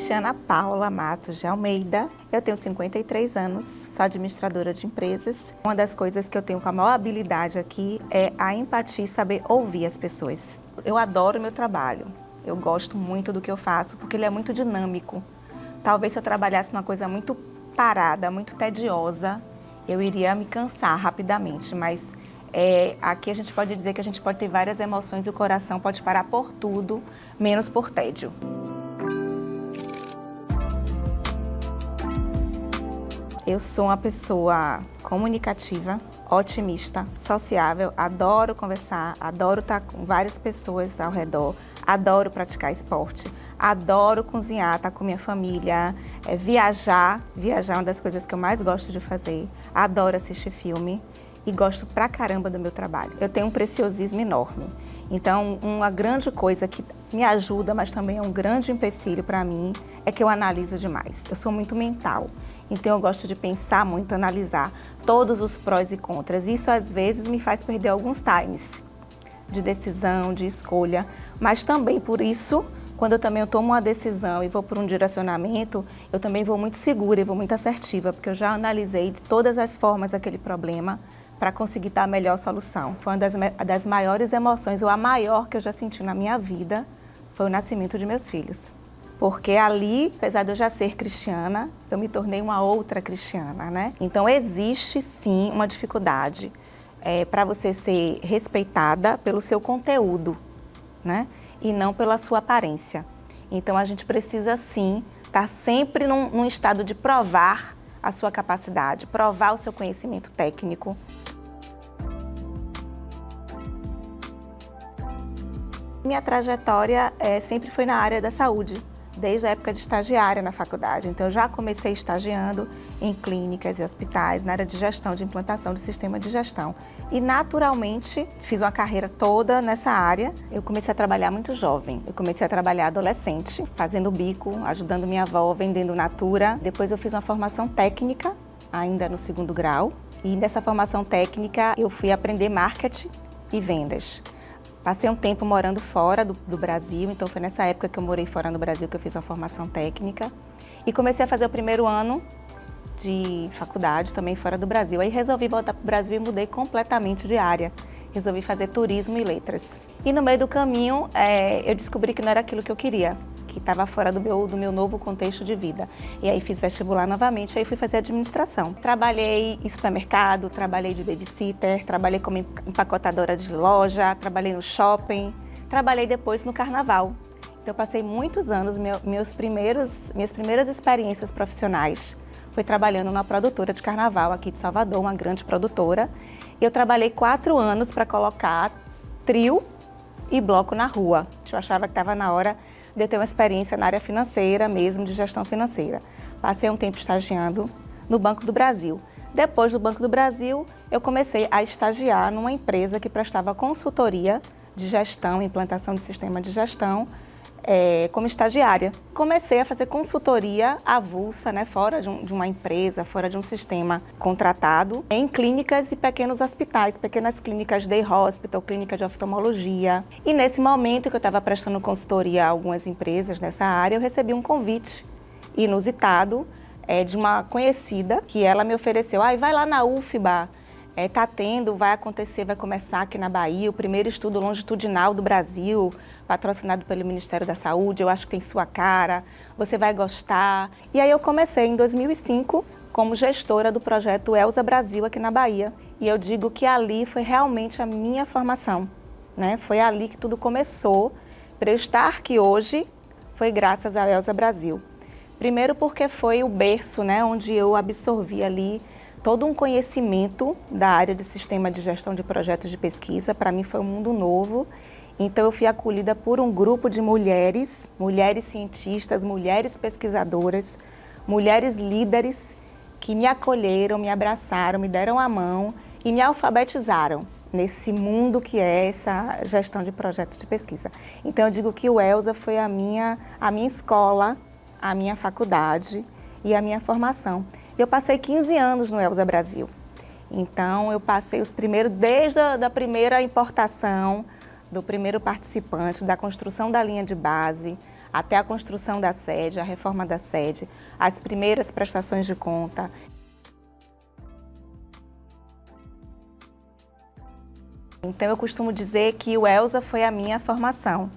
Cristiana Paula Matos de Almeida, eu tenho 53 anos, sou administradora de empresas. Uma das coisas que eu tenho com a maior habilidade aqui é a empatia e saber ouvir as pessoas. Eu adoro o meu trabalho, eu gosto muito do que eu faço porque ele é muito dinâmico. Talvez se eu trabalhasse numa coisa muito parada, muito tediosa, eu iria me cansar rapidamente, mas aqui a gente pode dizer que a gente pode ter várias emoções e o coração pode parar por tudo, menos por tédio. Eu sou uma pessoa comunicativa, otimista, sociável, adoro conversar, adoro estar com várias pessoas ao redor, adoro praticar esporte, adoro cozinhar, estar com minha família, viajar é uma das coisas que eu mais gosto de fazer, adoro assistir filme e gosto pra caramba do meu trabalho. Eu tenho um preciosismo enorme, então uma grande coisa que me ajuda, mas também é um grande empecilho para mim, é que eu analiso demais. Eu sou muito mental, então eu gosto de pensar muito, analisar todos os prós e contras. Isso às vezes me faz perder alguns times de decisão, de escolha, mas também por isso, quando eu tomo uma decisão e vou por um direcionamento, eu também vou muito segura e vou muito assertiva, porque eu já analisei de todas as formas aquele problema para conseguir dar a melhor solução. Foi uma das maiores emoções, ou a maior que eu já senti na minha vida, foi o nascimento de meus filhos. Porque ali, apesar de eu já ser cristiana, eu me tornei uma outra cristiana, né? Então existe sim uma dificuldade para você ser respeitada pelo seu conteúdo, né? E não pela sua aparência. Então a gente precisa sim estar sempre num estado de provar a sua capacidade, provar o seu conhecimento técnico. Minha trajetória sempre foi na área da saúde, desde a época de estagiária na faculdade. Então, eu já comecei estagiando em clínicas e hospitais, na área de gestão, de implantação de sistema de gestão. E, naturalmente, fiz uma carreira toda nessa área. Eu comecei a trabalhar muito jovem. Eu comecei a trabalhar adolescente, fazendo bico, ajudando minha avó, vendendo Natura. Depois, eu fiz uma formação técnica, ainda no 2º grau. E, nessa formação técnica, eu fui aprender marketing e vendas. Passei um tempo morando fora do Brasil, então foi nessa época que eu morei fora no Brasil que eu fiz uma formação técnica. E comecei a fazer o 1º ano de faculdade também fora do Brasil. Aí resolvi voltar para o Brasil e mudei completamente de área. Resolvi fazer turismo e letras. E no meio do caminho eu descobri que não era aquilo que eu queria, que estava fora do meu novo contexto de vida. E aí fiz vestibular novamente, aí fui fazer administração. Trabalhei em supermercado, trabalhei de babysitter, trabalhei como empacotadora de loja, trabalhei no shopping, trabalhei depois no carnaval. Então eu passei muitos anos, minhas primeiras experiências profissionais foi trabalhando numa produtora de carnaval aqui de Salvador, uma grande produtora. E eu trabalhei 4 anos para colocar trio e bloco na rua. Eu achava que estava na hora de eu ter uma experiência na área financeira mesmo, de gestão financeira. Passei um tempo estagiando no Banco do Brasil. Depois do Banco do Brasil, eu comecei a estagiar numa empresa que prestava consultoria de gestão, implantação de sistema de gestão, como estagiária. Comecei a fazer consultoria avulsa, né, fora de uma empresa, fora de um sistema contratado, em clínicas e pequenos hospitais, pequenas clínicas day hospital, clínica de oftalmologia. E nesse momento que eu estava prestando consultoria a algumas empresas nessa área, eu recebi um convite inusitado de uma conhecida, que ela me ofereceu, vai lá na UFBA, vai acontecer, vai começar aqui na Bahia, o primeiro estudo longitudinal do Brasil, patrocinado pelo Ministério da Saúde, eu acho que tem sua cara, você vai gostar. E aí eu comecei em 2005 como gestora do projeto Elza Brasil aqui na Bahia. E eu digo que ali foi realmente a minha formação, né? Foi ali que tudo começou. Para eu estar aqui hoje, foi graças a Elza Brasil. Primeiro porque foi o berço, né, onde eu absorvi ali todo um conhecimento da área de sistema de gestão de projetos de pesquisa. Para mim foi um mundo novo. Então eu fui acolhida por um grupo de mulheres cientistas, mulheres pesquisadoras, mulheres líderes que me acolheram, me abraçaram, me deram a mão e me alfabetizaram nesse mundo que é essa gestão de projetos de pesquisa. Então eu digo que o Elza foi a minha escola, a minha faculdade e a minha formação. Eu passei 15 anos no Elza Brasil. Então eu passei os primeiros, desde a primeira importação, do primeiro participante, da construção da linha de base, até a construção da sede, a reforma da sede, as primeiras prestações de conta. Então eu costumo dizer que o ELSA foi a minha formação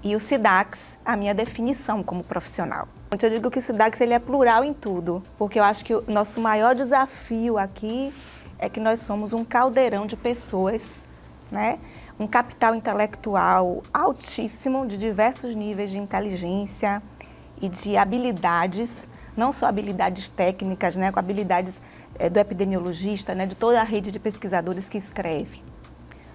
e o SIDAX a minha definição como profissional. Eu digo que o SIDAX ele é plural em tudo, porque eu acho que o nosso maior desafio aqui é que nós somos um caldeirão de pessoas, né? Um capital intelectual altíssimo, de diversos níveis de inteligência e de habilidades, não só habilidades técnicas, né? Com habilidades do epidemiologista, né? De toda a rede de pesquisadores que escreve.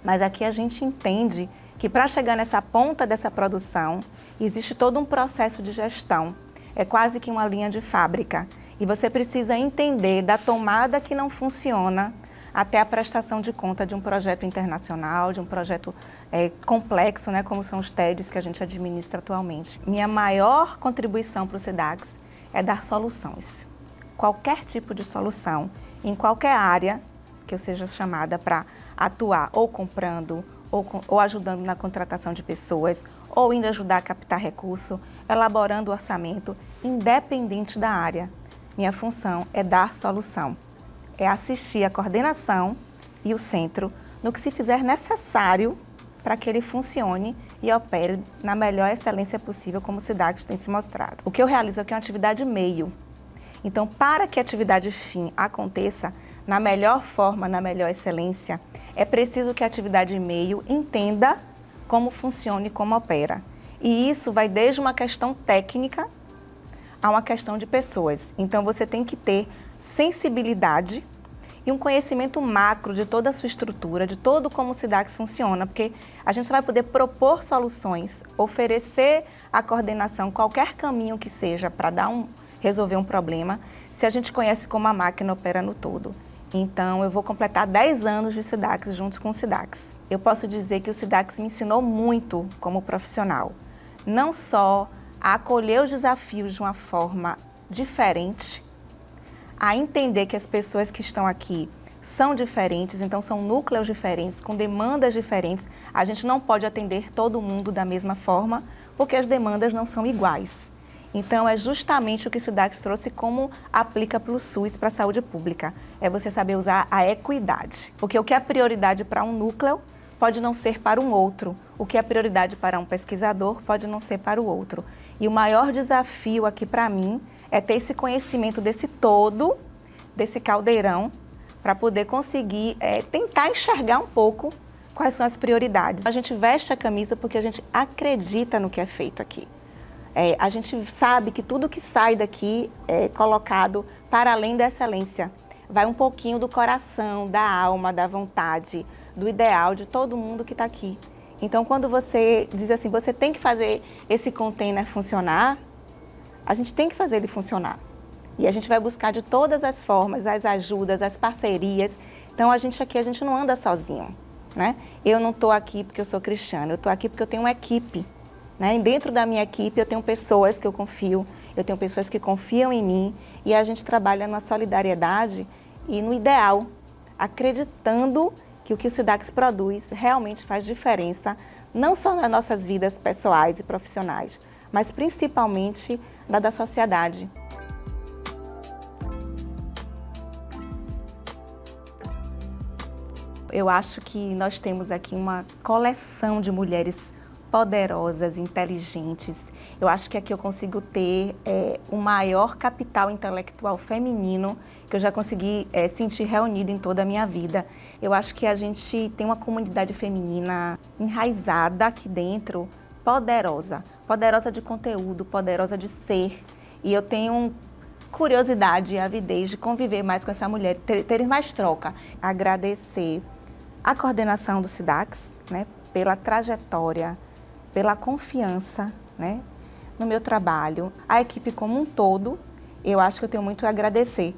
Mas aqui a gente entende que para chegar nessa ponta dessa produção, existe todo um processo de gestão. É quase que uma linha de fábrica. E você precisa entender da tomada que não funciona até a prestação de conta de um projeto internacional, de um projeto complexo, né, como são os TEDs que a gente administra atualmente. Minha maior contribuição para o SIDAX é dar soluções. Qualquer tipo de solução, em qualquer área que eu seja chamada para atuar ou comprando, ou ajudando na contratação de pessoas, ou indo ajudar a captar recurso, elaborando o orçamento, independente da área. Minha função é dar solução, é assistir a coordenação e o centro no que se fizer necessário para que ele funcione e opere na melhor excelência possível, como o SIDAX tem se mostrado. O que eu realizo aqui é uma atividade meio. Então, para que a atividade fim aconteça na melhor forma, na melhor excelência, é preciso que a atividade meio entenda como funciona e como opera. E isso vai desde uma questão técnica a uma questão de pessoas. Então, você tem que ter sensibilidade e um conhecimento macro de toda a sua estrutura, de todo como o SIDAX funciona, porque a gente só vai poder propor soluções, oferecer à coordenação qualquer caminho que seja para resolver um problema, se a gente conhece como a máquina opera no todo. Então, eu vou completar 10 anos de SIDAX junto com o SIDAX. Eu posso dizer que o SIDAX me ensinou muito como profissional. Não só a acolher os desafios de uma forma diferente, a entender que as pessoas que estão aqui são diferentes, então são núcleos diferentes, com demandas diferentes. A gente não pode atender todo mundo da mesma forma, porque as demandas não são iguais. Então, é justamente o que o SIDAX trouxe como aplica para o SUS, para a saúde pública. É você saber usar a equidade. Porque o que é prioridade para um núcleo pode não ser para um outro. O que é prioridade para um pesquisador pode não ser para o outro. E o maior desafio aqui para mim é ter esse conhecimento desse todo, desse caldeirão, para poder conseguir tentar enxergar um pouco quais são as prioridades. A gente veste a camisa porque a gente acredita no que é feito aqui. A gente sabe que tudo que sai daqui é colocado para além da excelência. Vai um pouquinho do coração, da alma, da vontade, do ideal de todo mundo que está aqui. Então, quando você diz assim, você tem que fazer esse container funcionar, a gente tem que fazer ele funcionar. E a gente vai buscar de todas as formas, as ajudas, as parcerias. Então, a gente não anda sozinho, né? Eu não estou aqui porque eu sou cristiana, eu estou aqui porque eu tenho uma equipe. Né? E dentro da minha equipe eu tenho pessoas que eu confio, eu tenho pessoas que confiam em mim e a gente trabalha na solidariedade e no ideal, acreditando que o SIDAX produz realmente faz diferença, não só nas nossas vidas pessoais e profissionais, mas principalmente na da sociedade. Eu acho que nós temos aqui uma coleção de mulheres poderosas, inteligentes. Eu acho que aqui eu consigo ter o maior capital intelectual feminino que eu já consegui sentir reunido em toda a minha vida. Eu acho que a gente tem uma comunidade feminina enraizada aqui dentro, poderosa. Poderosa de conteúdo, poderosa de ser. E eu tenho curiosidade e avidez de conviver mais com essa mulher, ter mais troca. Agradecer a coordenação do SIDAX, né, pela trajetória, pela confiança, né, no meu trabalho, a equipe como um todo, eu acho que eu tenho muito a agradecer.